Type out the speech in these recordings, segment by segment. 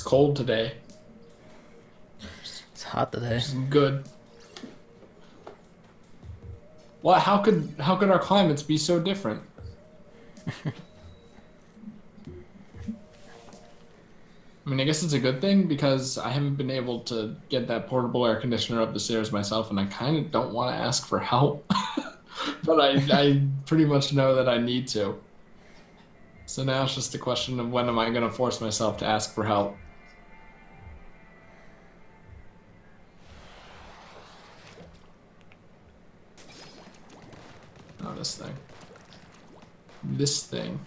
It's cold today. It's hot today. Which is good. What? How could our climates be so different? I mean, I guess it's a good thing because I haven't been able to get that portable air conditioner up the stairs myself, and I kind of don't want to ask for help. But I pretty much know that I need to. So now it's just a question of when am I going to force myself to ask for help? Oh, this thing. This thing.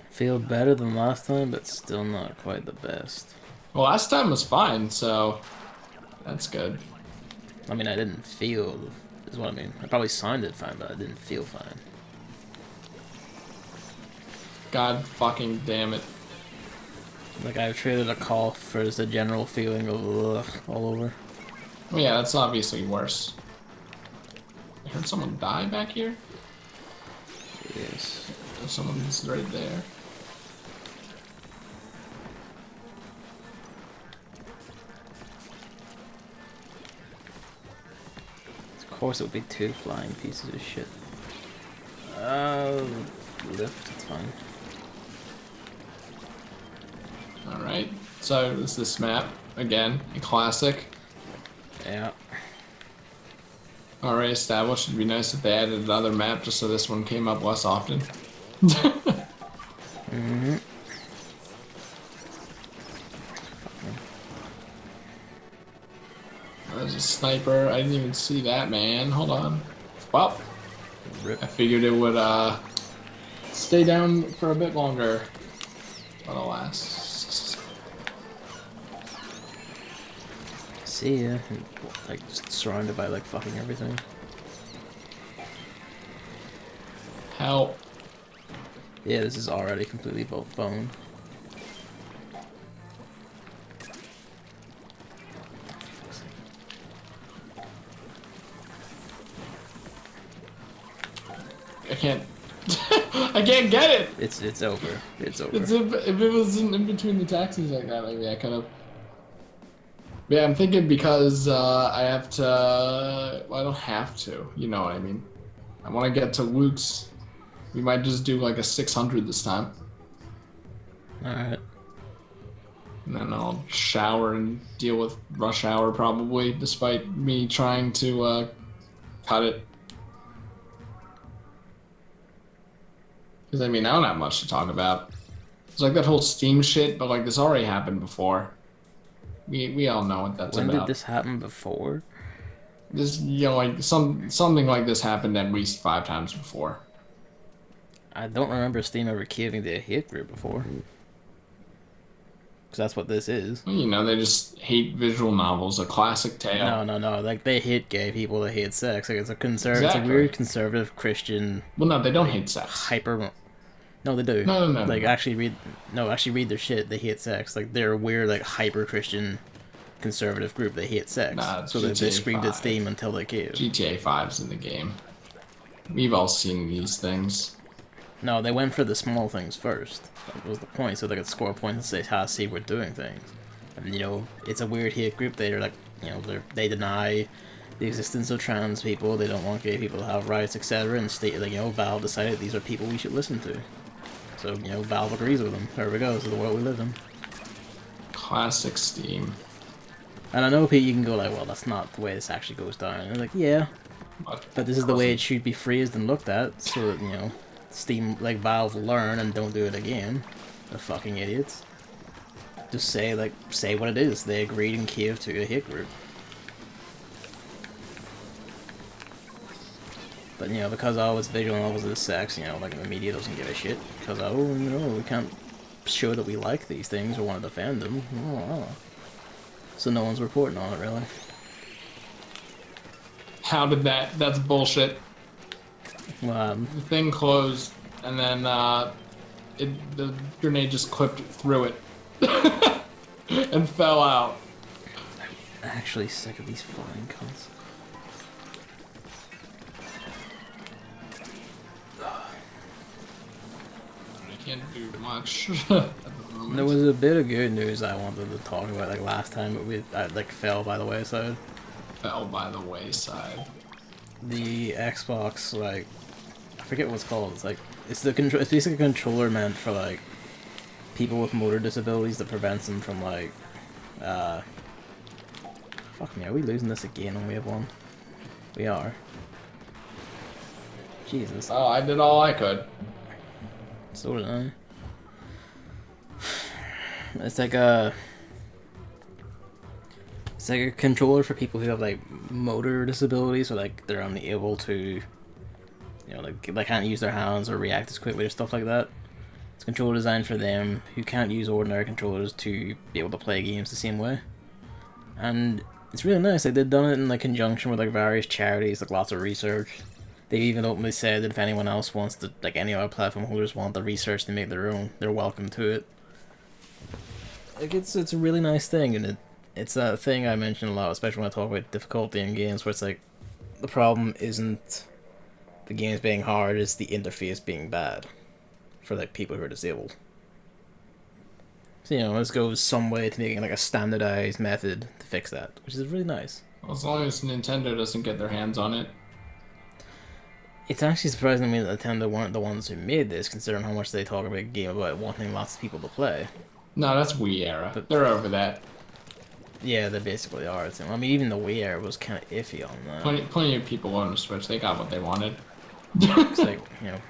Feel better than last time, but still not quite the best. Well, last time was fine, so that's good. I mean, I didn't feel, is what I mean. I probably sounded fine, but I didn't feel fine. God fucking damn it. Like, I've traded a cough for just a general feeling of ugh all over. Well, yeah, that's obviously worse. I heard someone die back here? Yes. Someone's right there. Of course it would be two flying pieces of shit. Lift, it's fine. Alright, so it's this map. Again, a classic. Yeah. Already established. It'd be nice if they added another map just so this one came up less often. Mm-hmm. There's a sniper. I didn't even see that, man. Hold on. Well, Rip. I figured it would stay down for a bit longer. But alas. See ya. Like, just surrounded by, like, fucking everything. Help. Yeah, this is already completely bone. I can't. I can't get it. It's over. It's over. It's if it was in between the taxis like that, maybe I could have. Yeah, I'm thinking because I have to. Well, I don't have to. You know what I mean. I want to get to Luke's. We might just do like a 600 this time. Alright. And then I'll shower and deal with rush hour probably, despite me trying to cut it. Because I mean, I don't have much to talk about. It's like that whole Steam shit, but like this already happened before. We all know what that's When about. did this happen before? This, you know, like something like this happened at least 5 times before. I don't remember Steam ever giving the hate group before. Because that's what this is. You know, they just hate visual novels, a classic tale. No. Like, they hate gay people, they hate sex. Like, it's a Exactly. It's a weird conservative Christian Well, no, they don't hate sex. hyper. No, they do. No. Like, actually read their shit. They hate sex. Like, they're a weird, like, hyper Christian conservative group. They hate sex. Nah, So they screamed at 5. Steam until they caved. GTA 5's in the game. We've all seen these things. No, they went for the small things first. That was the point, so they could score points and say, see, we're doing things. And, you know, it's a weird hate group. They're like, you know, they deny the existence of trans people. They don't want gay people to have rights, etc. And state, like, you know, Valve decided these are people we should listen to. So, you know, Valve agrees with them. There we go. This is the world we live in. Classic Steam. And I know you can go like, well, that's not the way this actually goes down. And I'm like, yeah, but this is the way it should be phrased and looked at, so that, you know, Steam, like, Valve learn and don't do it again. The fucking idiots. Just say what it is. They agreed and caved to a hate group. But, you know, because it's visual novels of sex, you know, like, the media doesn't give a shit. Because, we can't show that we like these things or want to defend them. So no one's reporting on it, really. How did that? That's bullshit. Well, The thing closed, and then the grenade just clipped through it and fell out. I'm actually sick of these flying cunts. I can't do much at the There moment. was a bit of good news I wanted to talk about like last time, but I like fell by the wayside. Fell by the wayside. The Xbox, like, I forget what it's called. It's like it's basically a controller meant for like people with motor disabilities that prevents them from like uh fuck me, are we losing this again when we have one? We are. Jesus. Oh, I did all I could. So did I. It's like a It's like a controller for people who have like motor disabilities, so like they're unable to, like they can't use their hands or react as quickly or stuff like that. It's a controller designed for them who can't use ordinary controllers to be able to play games the same way. And it's really nice. Like they've done it in like conjunction with like various charities, like lots of research. They even openly said that if anyone else wants to, like any other platform holders want the research to make their own, they're welcome to it. Like it's a really nice thing, and it's a thing I mention a lot, especially when I talk about difficulty in games, where it's like the problem isn't the games being hard, it's the interface being bad for like people who are disabled. So this goes some way to making like a standardized method to fix that, which is really nice. Well, as long as Nintendo doesn't get their hands on it. It's actually surprising to me that Nintendo weren't the ones who made this, considering how much they talk about a game about wanting lots of people to play. No, that's Wii era. But They're over that. yeah, they basically are. I mean, even the Wii era was kind of iffy on that. Plenty of people own a Switch. They got what they wanted. It's like,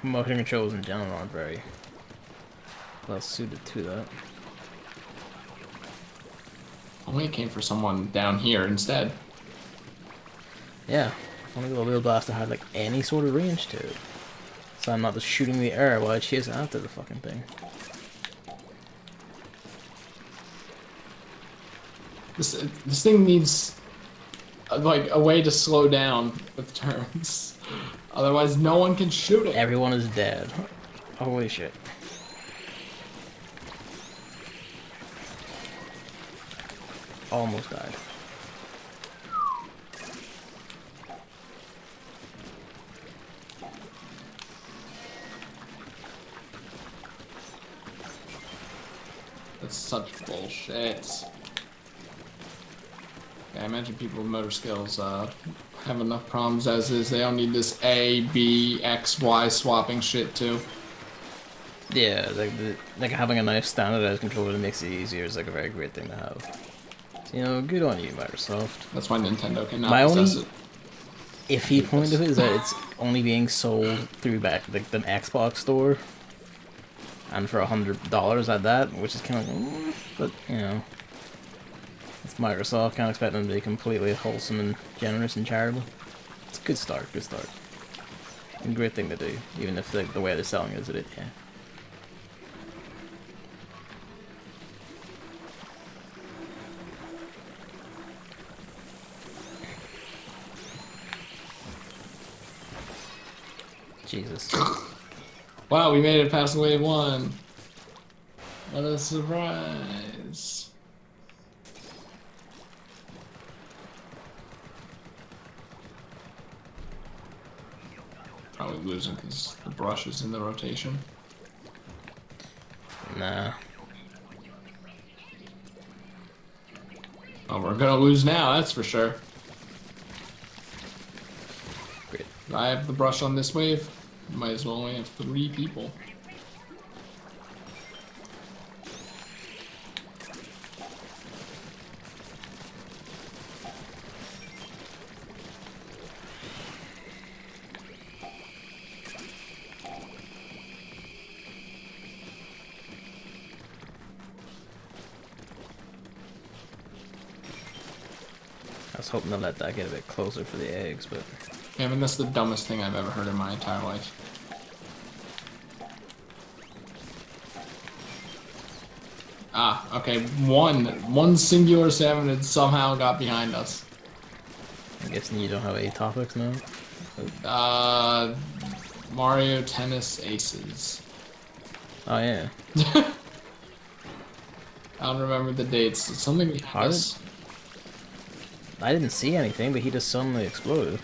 motion controls in general aren't very well suited to that. Only it came for someone down here instead. Yeah, if only the Wheel Blaster had like any sort of range to it. So I'm not just shooting the air while I chase after the fucking thing. This thing needs like a way to slow down with turns. Otherwise, no one can shoot it. Everyone is dead. Holy shit. Almost died. That's such bullshit. Yeah, I imagine people with motor skills have enough problems as is. They don't need this A, B, X, Y swapping shit too. Yeah, like having a nice standardized controller that makes it easier is like a very great thing to have. So, good on you, Microsoft. That's why Nintendo cannot My possess only it. iffy point of it is that it's only being sold through the Xbox store, and for $100 at that, which is kind of, but it's Microsoft. Can't expect them to be completely wholesome and generous and charitable. It's a good start, a great thing to do, even if the way they're selling it is it, yeah. Jesus. Wow, we made it past wave 1. What a surprise. Probably losing because the brush is in the rotation. Nah. Oh, we're gonna lose now, that's for sure. Great. I have the brush on this wave. Might as well only have 3 people. I was hoping to let that get a bit closer for the eggs, but... Yeah, I mean, that's the dumbest thing I've ever heard in my entire life. Ah, okay, one singular salmon somehow got behind us. I'm guessing you don't have 8 topics now? Mario Tennis Aces. Oh, yeah. I don't remember the dates. It's something behind How did- us. I didn't see anything, but he just suddenly exploded.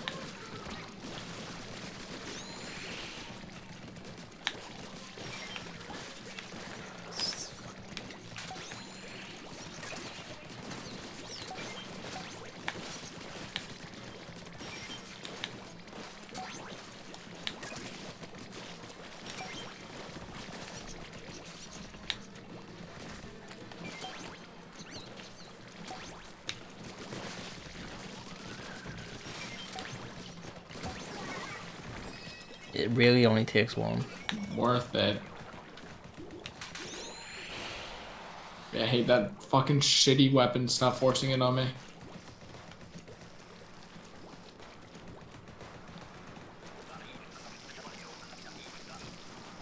It really only takes one. Worth it. Yeah, I hate that fucking shitty weapon. Stop forcing it on me.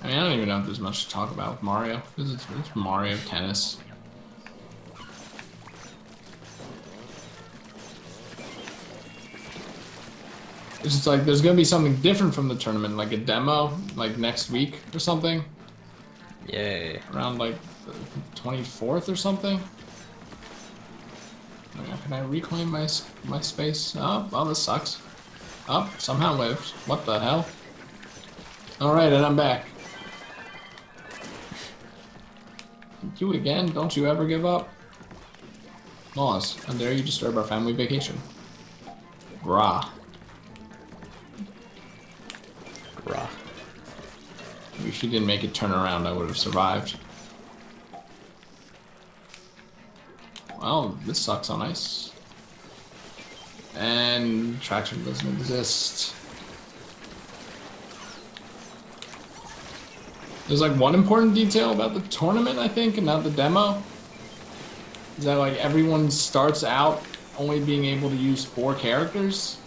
I mean, I don't even know if there's much to talk about with Mario. Because it's Mario Tennis. It's just like, there's gonna be something different from the tournament, like a demo, like next week or something. Yay. Around like the 24th or something. Can I reclaim my space? Oh, this sucks. Oh, somehow lived. What the hell? Alright, and I'm back. You again? Don't you ever give up? Laws, how dare you disturb our family vacation? Rah. Rah. If you didn't make it turn around, I would have survived. Well, this sucks on ice. And traction doesn't exist. There's like one important detail about the tournament, I think, and not the demo. Is that like everyone starts out only being able to use 4 characters?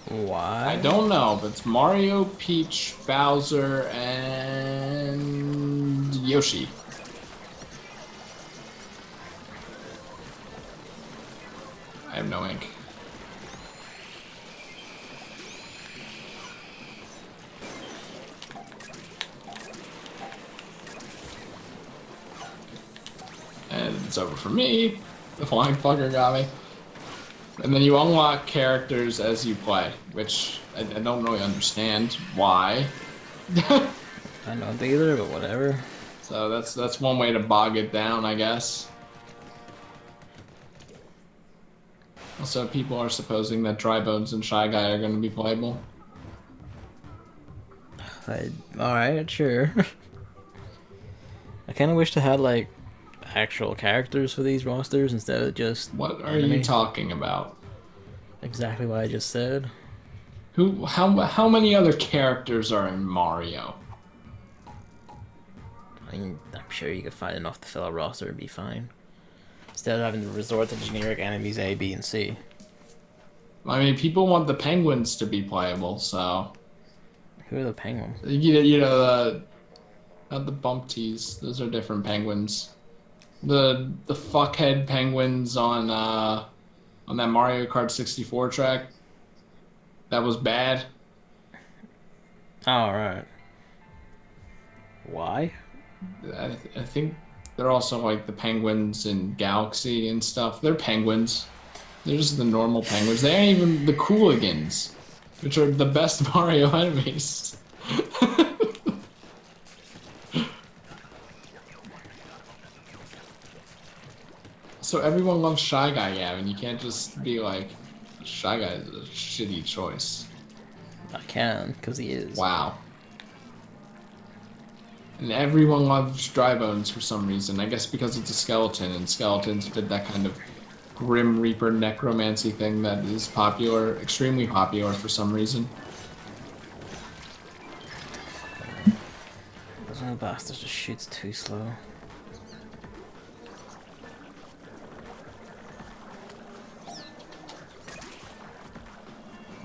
Why? I don't know, but it's Mario, Peach, Bowser, and Yoshi. I have no ink. And it's over for me. The flying fucker got me. And then you unlock characters as you play, which I don't really understand why. I don't either, but whatever. So that's one way to bog it down, I guess. Also, people are supposing that Dry Bones and Shy Guy are going to be playable. Alright, sure. I kind of wish to have, like, actual characters for these rosters instead of just What are enemy. you talking about? Exactly what I just said. How many other characters are in Mario? I mean, I'm sure you could find enough to fill a roster and be fine. Instead of having to resort to generic enemies A, B, and C. I mean, people want the penguins to be playable, so... Who are the penguins? You know, not the bump tees. Those are different penguins. The fuckhead penguins on that Mario Kart 64 track. That was bad. Alright. Why? I think they're also like the penguins in Galaxy and stuff. They're penguins. They're just the normal penguins. They ain't even the Cooligans, which are the best Mario enemies. So everyone loves Shy Guy, Gavin. You can't just be like, Shy Guy is a shitty choice. I can, because he is. Wow. And everyone loves Dry Bones for some reason. I guess because it's a skeleton, and skeletons fit that kind of Grim Reaper necromancy thing that is popular, extremely popular for some reason. Those little bastards just shoots too slow.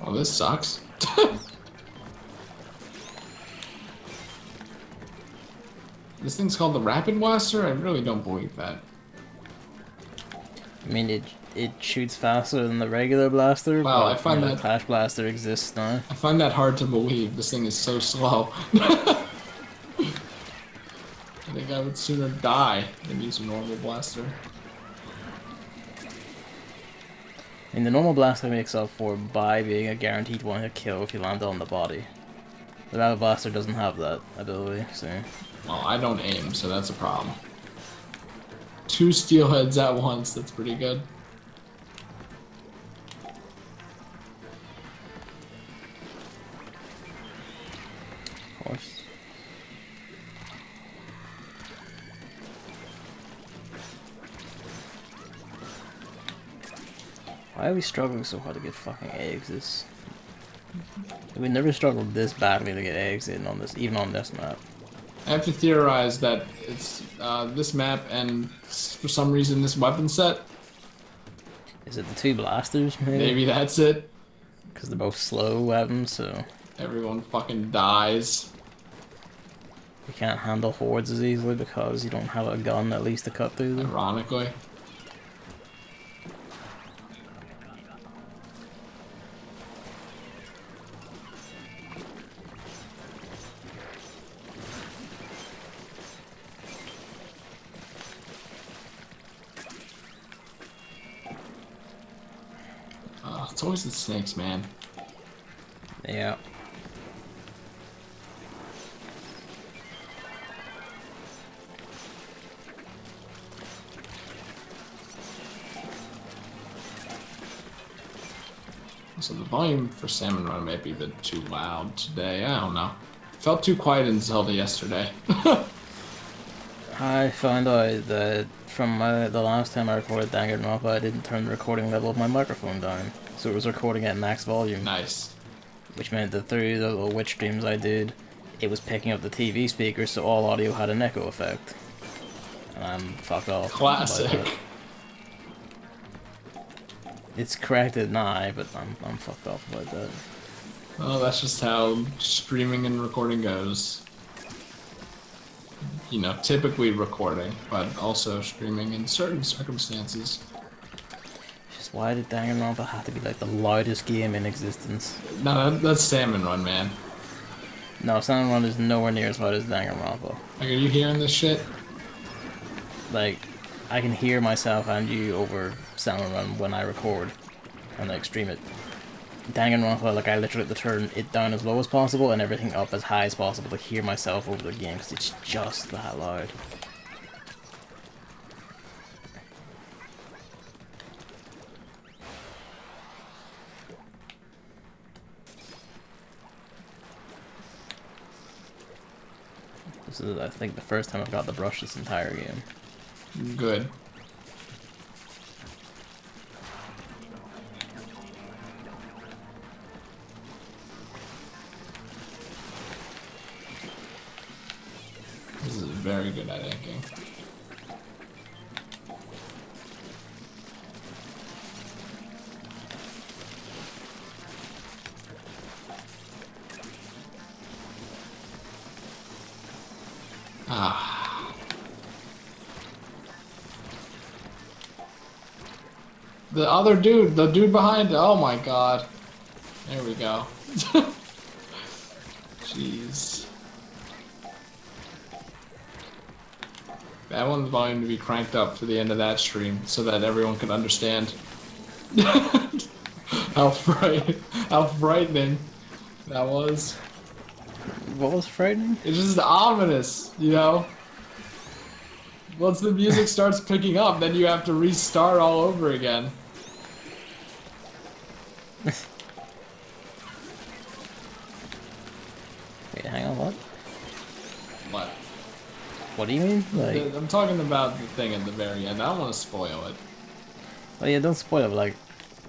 Oh, this sucks. This thing's called the Rapid Blaster? I really don't believe that. I mean, it shoots faster than the regular blaster. Wow, but, I find the that Clash Blaster exists now. I find that hard to believe. This thing is so slow. I think I would sooner die than use a normal blaster. I mean, the normal blaster makes up for by being a guaranteed one-hit kill if you land on the body. The Rapid Blaster doesn't have that ability, so... Well, I don't aim, so that's a problem. 2 steelheads at once, that's pretty good. Of course. Why are we struggling so hard to get fucking eggs? This We never struggled this badly to get eggs in on this, even on this map. I have to theorize that it's this map and for some reason this weapon set. Is it the two blasters, maybe? Maybe that's it. Because they're both slow weapons, so Everyone fucking dies. you can't handle hordes as easily because you don't have a gun at least to cut through them. Ironically. It's always the snakes, man. Yeah. So the volume for Salmon Run might be a bit too loud today. I don't know. Felt too quiet in Zelda yesterday. I found out that from the last time I recorded Danganronpa, I didn't turn the recording level of my microphone down. So it was recording at max volume. Nice. Which meant that through the little witch streams I did, it was picking up the TV speakers, so all audio had an echo effect. And I'm fucked off. Classic. It's corrected now, but I'm fucked off about that. Well, that's just how streaming and recording goes. You know, typically recording, but also streaming in certain circumstances. Just why did Danganronpa have to be like the loudest game in existence? No, that's Salmon Run, man. No, Salmon Run is nowhere near as loud as Danganronpa. Like, are you hearing this shit? Like, I can hear myself and you over Salmon Run when I record and like stream it. Danganronpa, like I literally have to turn it down as low as possible and everything up as high as possible to hear myself over the game because it's just that loud. This is, I think, the first time I've got the brush this entire game. Good. This is very good at inking. Ah. The other dude, the dude behind, oh my god. There we go. Jeez. I want the volume to be cranked up for the end of that stream so that everyone can understand how frightening that was. What was frightening? It's just ominous, you know? Once the music starts picking up, then you have to restart all over again. Wait, hang on, what? What? What do you mean? Like, I'm talking about the thing at the very end. I don't want to spoil it. oh yeah, don't spoil it, but like,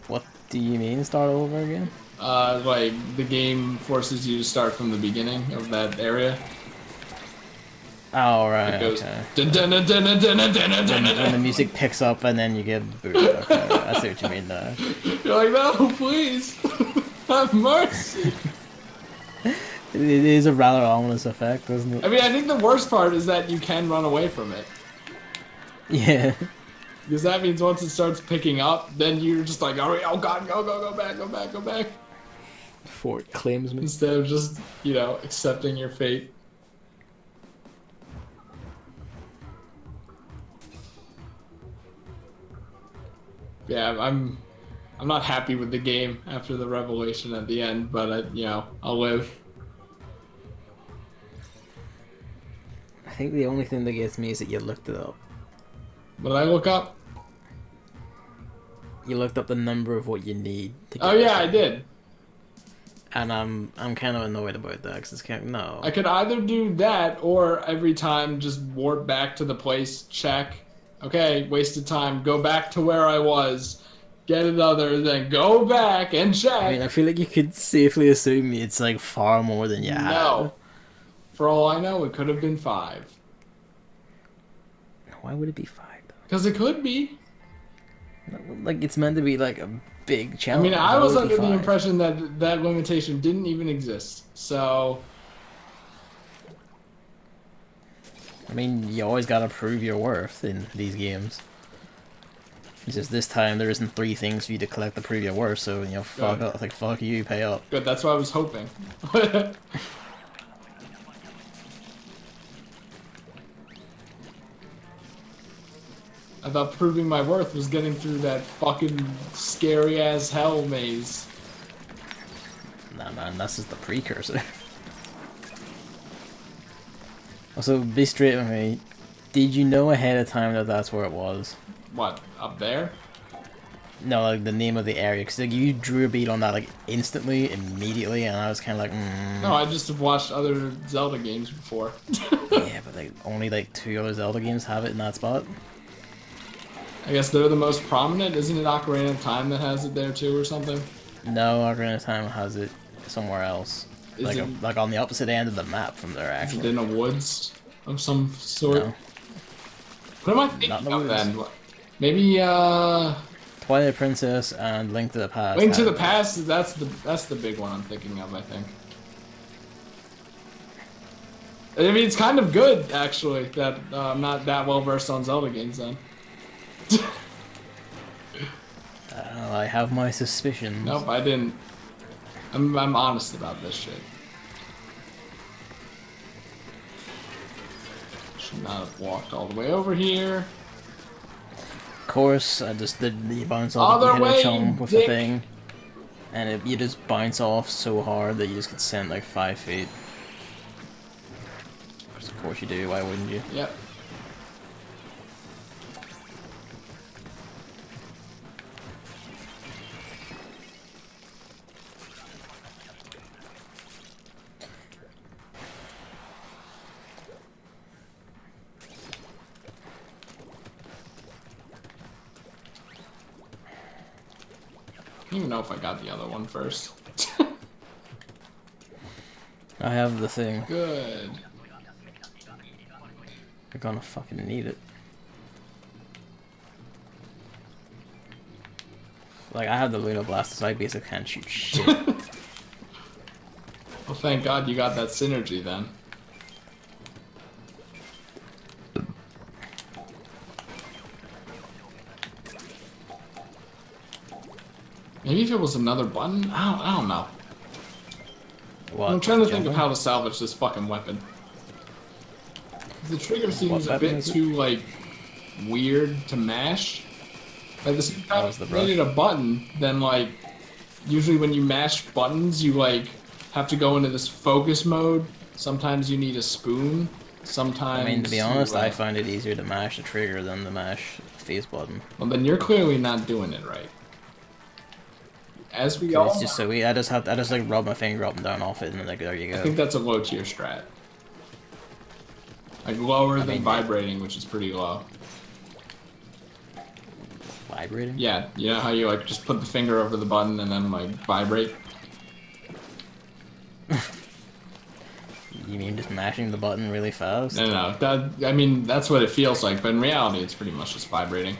what do you mean start over again? Like, the game forces you to start from the beginning of that area. Oh, right, It goes... okay. Dun, dun, dun, dun, dun, dun, dun, dun, dun, When the dun. music picks up and then you get booed. Okay, I see what you mean now. You're like, no, please! Have mercy! It is a rather ominous effect, isn't it? I mean, I think the worst part is that you can run away from it. Yeah. Because that means once it starts picking up, then you're just like, oh god, go back, go back, go back. Before it claims me. Instead of just, you know, accepting your fate. Yeah, I'm not happy with the game after the revelation at the end, but you know, I'll live. I think the only thing that gets me is that you looked it up. What did I look up? You looked up the number of what you need to get Oh yeah, I it. did. And I'm kind of annoyed about that because it's kind of, no. I could either do that or every time just warp back to the place, check. Okay, wasted time. Go back to where I was. get another, then go back and I mean, check. I feel like you could safely assume it's like far more than you had. No. For all I know, it could have been 5. Why would it be 5 Because it could be. though? Like it's meant to be like a big I mean, challenge. I How was would it be under the 5? impression that that limitation didn't even exist. So, I mean, you always gotta prove your worth in these games. It's just this time there isn't 3 things for you to collect to prove your worth, so you know, fuck good. up, like fuck you, pay up. Good, that's what I was hoping. I thought proving my worth was getting through that fucking scary ass hell maze. Nah, man, that's just the precursor. Also, be straight with me. Did you know ahead of time that that's where it was? What, up there? No, like the name of the area, because like you drew a bead on that like instantly, immediately, and I was kind of like, No, I just have watched other Zelda games before. yeah, but like only like 2 other Zelda games have it in that spot. I guess they're the most prominent. Isn't it Ocarina of Time that has it there too or something? No, Ocarina of Time has it somewhere else, Is like it, like on the opposite end of the map from there. is it Actually, in a woods of some sort? no, What am I not in thinking the of woods. then? Maybe Twilight Princess and Link to the Past. Link to the have it. Past, that's the big one I'm thinking of, I think. I mean, it's kind of good, actually, that I'm not that well versed on Zelda games then. I have my suspicions. Nope, I didn't. I'm honest about this shit. Should not have walked all the way over here. Of course, I just did the bounce off. Other You hit way, a chunk you with dick. the thing, and you just bounce off so hard that you just get sent like 5 feet. Of course you do. Why wouldn't you? Yep. I don't even know if I got the other one first. I have the thing. Good. You're gonna fucking need it. Like, I have the Luna Blaster, so I basically can't shoot shit. Well, thank God you got that synergy then. Maybe if it was another button? I don't know. What? I'm trying to think of Jumping? how to salvage this fucking weapon. The trigger seems a weapon bit is it? too, like, weird to mash. At the same time, was the if you made it a button, then, like, usually when you mash buttons, you, like, have to go into this focus mode. Sometimes you need a spoon. Sometimes I mean, to be you, honest, I find it easier to mash the trigger than to mash the face button. Well, then you're clearly not doing it right. As we all It's just know, so I just like rub my finger up and down off it, and like there you I think go. that's a low tier strat. Like lower than mean, vibrating, which is pretty low. Vibrating? Yeah, you know how you like just put the finger over the button and then like vibrate? You mean just mashing the button really fast? No, that, I mean, that's what it feels like, but in reality, it's pretty much just vibrating.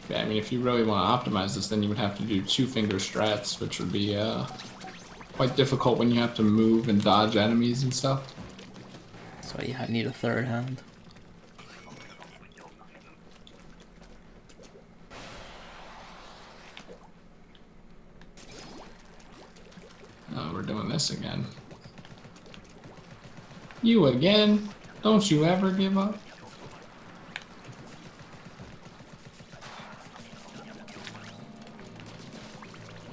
Yeah, I mean, if you really want to optimize this, then you would have to do 2-finger strats, which would be quite difficult when you have to move and dodge enemies and stuff. That's why you need a third hand. Oh, we're doing this again. You again? Don't you ever give up?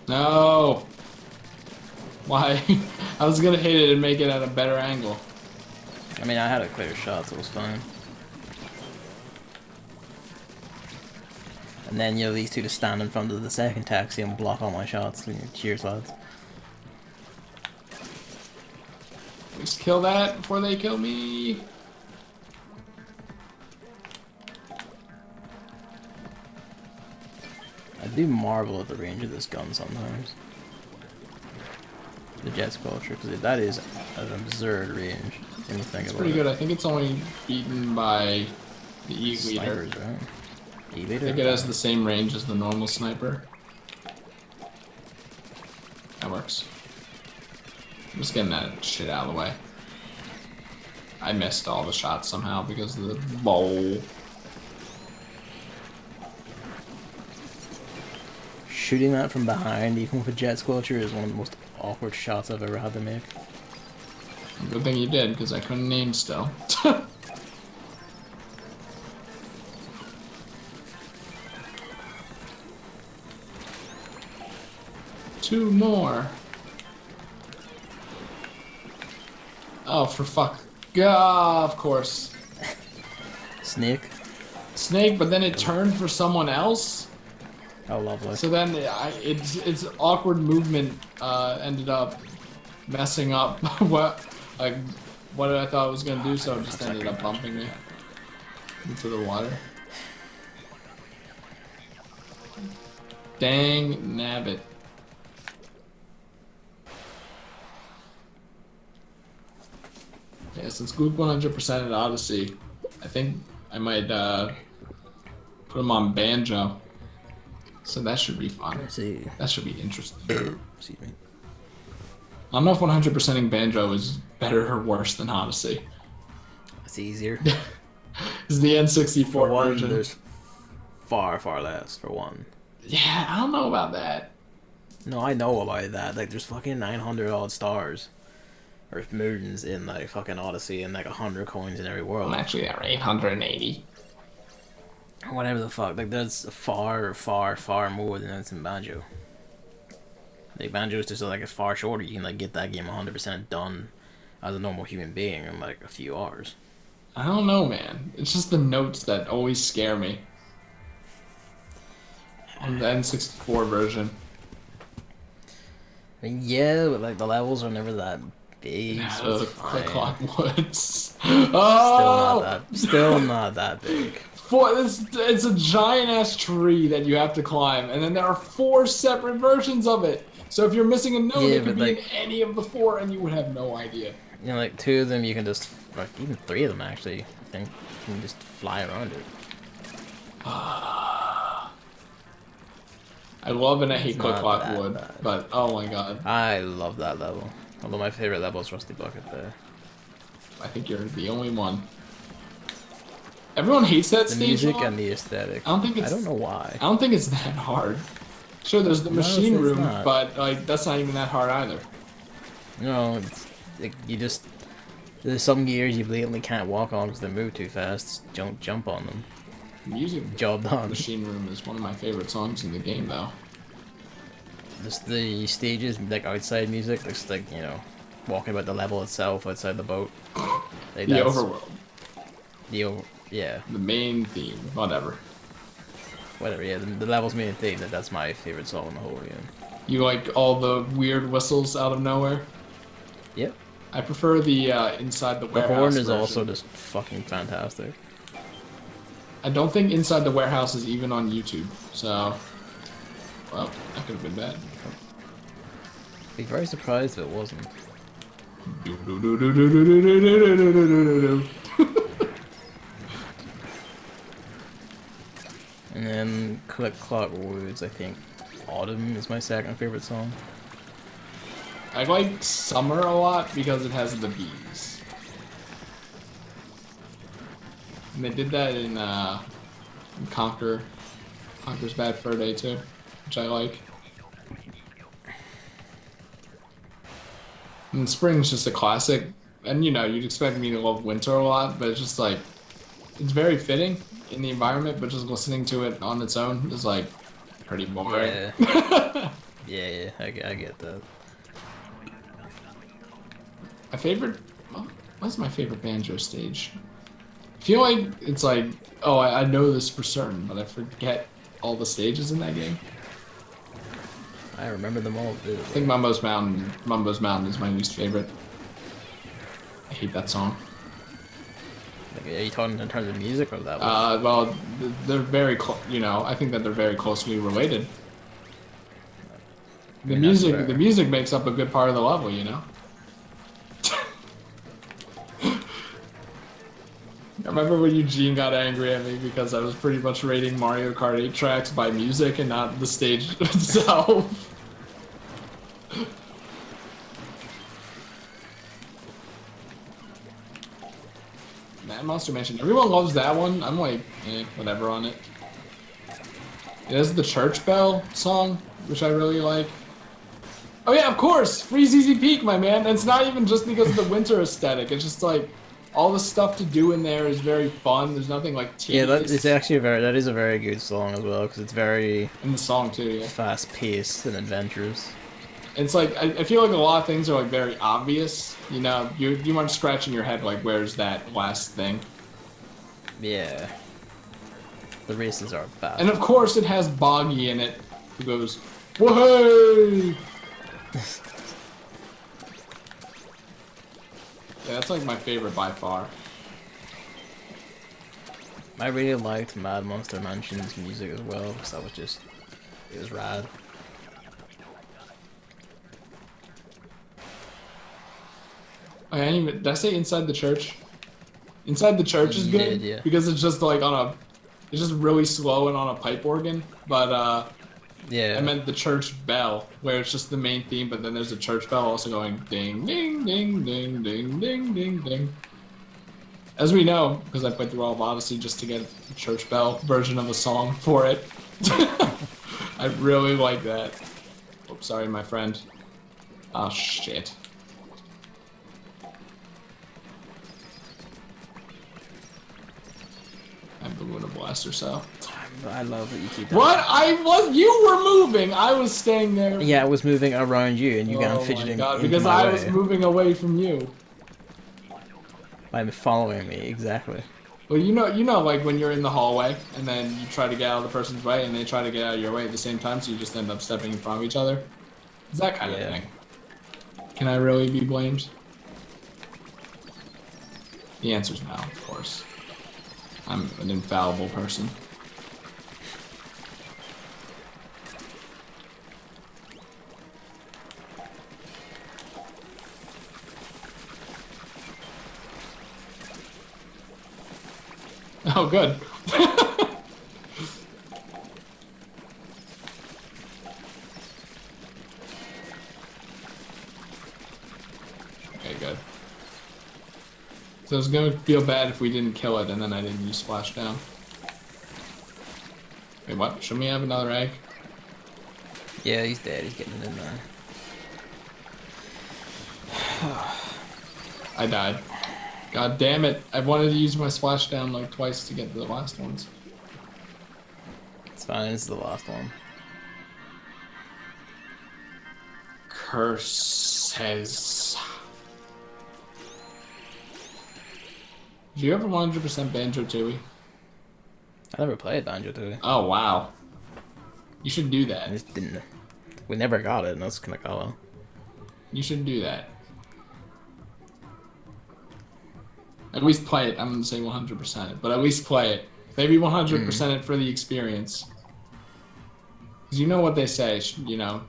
No! Why? I was gonna hit it and make it at a better angle. I mean, I had a clear shot, so it was fine. And then, you know, these two just stand in front of the second taxi and block all my shots. Cheers, lads. Let's kill that before they kill me. I do marvel at the range of this gun sometimes. The jet squelcher, because that is an absurd range when you think It's about pretty it. good. I think it's only beaten by the E-Leader. Snipers, right? I E-Leader? think it has the same range as the normal sniper. That works. I'm just getting that shit out of the way. I missed all the shots somehow because of the bowl. Shooting that from behind, even with a jet squelcher, is one of the most awkward shots I've ever had to make. Good thing you did, because I couldn't aim still. Two more. Oh, for fuck. God, of course. Snake? Snake, but then it turned for someone else? Oh, lovely. So then its awkward movement ended up messing up what I thought it was gonna do, so it just ended up bumping me into the water. Dang nabbit. Yeah, since Goop 100% at Odyssey, I think I might put him on Banjo. So that should be fun. I see. That should be interesting. Excuse me. I don't know if 100%ing Banjo is better or worse than Odyssey. It's easier. It's the N64 For one, version. there's far, far less, for one. Yeah, I don't know about that. No, I know about that. Like, there's fucking 900 odd stars. Or moons in, like, fucking Odyssey, and, like, 100 coins in every world. Well, actually, there are 880. Whatever the fuck. Like, that's far, far, far more than that's in Banjo. Like, Banjo is just, like, a far shorter. You can, like, get that game 100% done as a normal human being in, like, a few hours. I don't know, man. It's just the notes that always scare me. On the N64 version. I mean, yeah, but, like, the levels are never that big, so it's Click fine. Clock Woods. Still Oh! not that big. It's a giant ass tree that you have to climb, and then there are 4 separate versions of it. So if you're missing a note, Yeah, it could but, be like- in any of the 4, and you would have no idea. You know, like, 2 of them you can just, like, even 3 of them actually, I think, you can just fly around it. I love and I hate It's Click not Clock that Wood, bad. but oh my god, I love that level. Although my favorite level is Rusty Bucket there. I think you're the only one. Everyone hates that The stage. music a lot. and the aesthetic. I don't think it's. I don't know why. I don't think it's that hard. Sure, there's the No, machine it's room, not. but like that's not even that hard either. No, it's, like, you just... There's some gears you blatantly can't walk on because they move too fast. Don't jump on them. Music Job done. Machine Room is one of my favorite songs in the game, though. Just the stages, like, outside music, just, like, you know, walking about the level itself outside the boat. Like, The that's- Overworld, yeah, the main theme, whatever. whatever, yeah, the level's main thing, that's my favorite song in the whole game. You like all the weird whistles out of nowhere? Yep. I prefer the Inside the The Warehouse horn is version. also just fucking fantastic. I don't think Inside the Warehouse is even on YouTube, so... Well, that could have been bad. Be very surprised if it wasn't. And then Click Clock Woods, I think Autumn is my second favorite song. I like Summer a lot because it has the bees. And they did that in Conker's Bad Fur Day too, which I like. And spring's just a classic, and you know, you'd expect me to love winter a lot, but it's just like, it's very fitting in the environment, but just listening to it on its own is like pretty boring. Yeah, I get that. My favorite, what's my favorite banjo stage? I feel like it's like, oh, I know this for certain, but I forget all the stages in that game. I remember them all I vividly. think Mumbo's Mountain is my least favorite. I hate that song. Like, are you talking in terms of music or that one? Well, they're very you know, I think that they're very closely related. I mean, that's fair. The music makes up a good part of the level, you know. I remember when Eugene got angry at me because I was pretty much rating Mario Kart 8 tracks by music and not the stage itself. Man, Monster Mansion. Everyone loves that one. I'm like, whatever on it. It has the church bell song, which I really like. Oh yeah, of course! Free ZZ Peak, my man! And it's not even just because of the winter aesthetic. It's just like, all the stuff to do in there is very fun. There's nothing like Yeah, tedious. it's actually that is a very good song as well because it's very In the song too, yeah. fast paced and adventurous. It's like, I feel like a lot of things are like very obvious. You know, you aren't scratching your head like, where's that last thing? Yeah. The races are fast. And of course it has Boggy in it, who goes, whoa! Yeah, that's like my favorite by far. I really liked Mad Monster Mansion's music as well because that was just, it was rad. Did I say Inside the Church? Inside the Church is good Yeah. because it's just like it's just really slow and on a pipe organ. But Yeah. I meant the church bell, where it's just the main theme, but then there's a church bell also going ding, ding, ding, ding, ding, ding, ding, ding. As we know, because I played through all of Odyssey just to get the church bell version of the song for it. I really like that. Oops, sorry, my friend. Oh, shit. I have the Luna Blaster, so. I love that you keep that. What? You were moving! I was staying there. Yeah, I was moving around you and you got fidgeting. Oh my God, into because my I way. was moving away from you. By following me, exactly. Well, you know, like when you're in the hallway and then you try to get out of the person's way and they try to get out of your way at the same time, so you just end up stepping in front of each other. It's that kind of thing. Can I really be blamed? The answer's no, of course. I'm an infallible person. Oh, good. Okay, good. So it's gonna feel bad if we didn't kill it and then I didn't use splashdown. Wait, what? Should we have another egg? Yeah, he's dead. He's getting it in there. I died. God damn it. I wanted to use my splashdown like twice to get to the last ones. It's fine. This is the last one. Curses. Did you ever 100% Banjo-Tooie? I never played Banjo-Tooie. Oh, wow. You should do I that. just didn't. We never got it, and that's kind of cool. You should do that. At least play it. I'm gonna say 100%, but at least play it. Maybe 100% it for the experience. Because you know what they say, you know,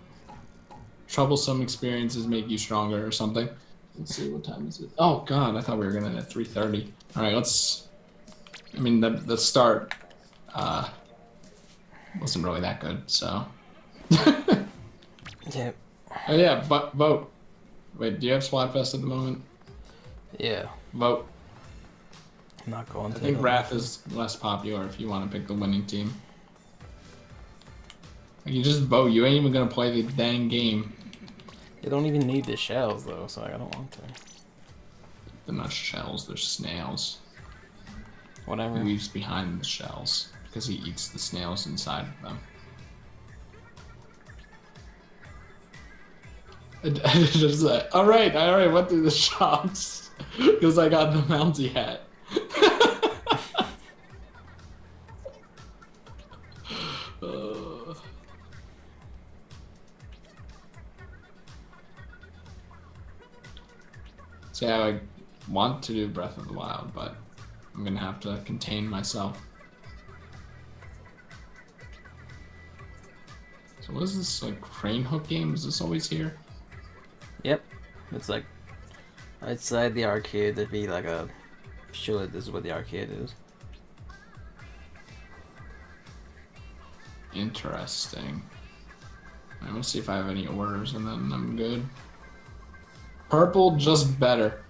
troublesome experiences make you stronger or something. Let's see, what time is it? Oh God, I thought we were gonna end at 3:30. All right, let's. I mean, the start wasn't really that good, so. Yeah. Oh yeah, but vote. Wait, do you have Splatfest at the moment? Yeah. Vote. I'm not going to. I think Wrath is less popular if you want to pick the winning team. Like, you just vote. You ain't even gonna play the dang game. You don't even need the shells though, so I don't want to. They're not shells. They're snails. Whatever. He leaves behind the shells because he eats the snails inside of them. Just like, all right, I already went through the shops because I got the Mountie hat. So yeah, like, want to do Breath of the Wild, but I'm gonna have to contain myself. So what is this, like, crane hook game? Is this always here? Yep. It's like outside the arcade. There'd be like a show that this is what the arcade is. Interesting. I'm gonna see if I have any orders and then I'm good. Purple, just better.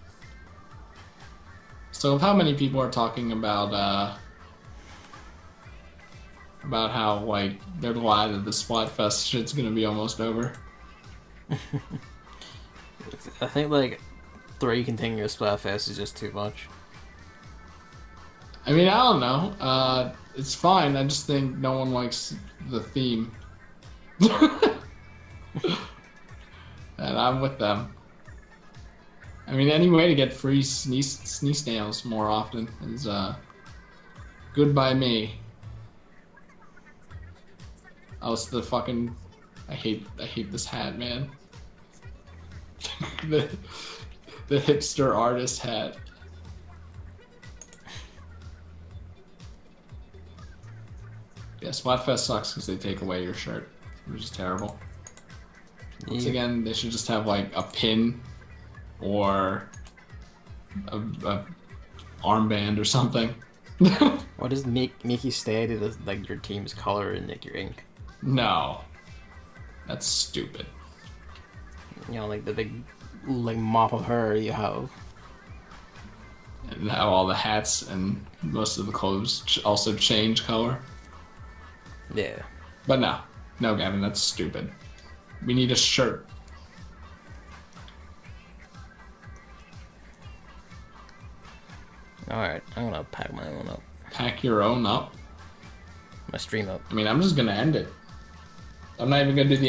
So how many people are talking about how, like, they're glad that the Splatfest shit's gonna be almost over. I think like 3 continuous Splatfest is just too much. I mean, I don't know. It's fine. I just think no one likes the theme. And I'm with them. I mean, any way to get free sneeze nails more often is good by me. Oh, it's the fucking... I hate this hat, man. the hipster artist hat. Yeah, Splatfest sucks because they take away your shirt, which is terrible. Once again, they should just have like a pin or a armband or something. What does Mickey stay to the, like your team's color and like your ink? No, that's stupid. You know, like the big like mop of hair you have. And how all the hats and most of the clothes also change color. Yeah. But no, Gavin, that's stupid. We need a shirt. Alright, I'm gonna pack my own up. Pack your own up? My stream up. I mean, I'm just gonna end it. I'm not even gonna do the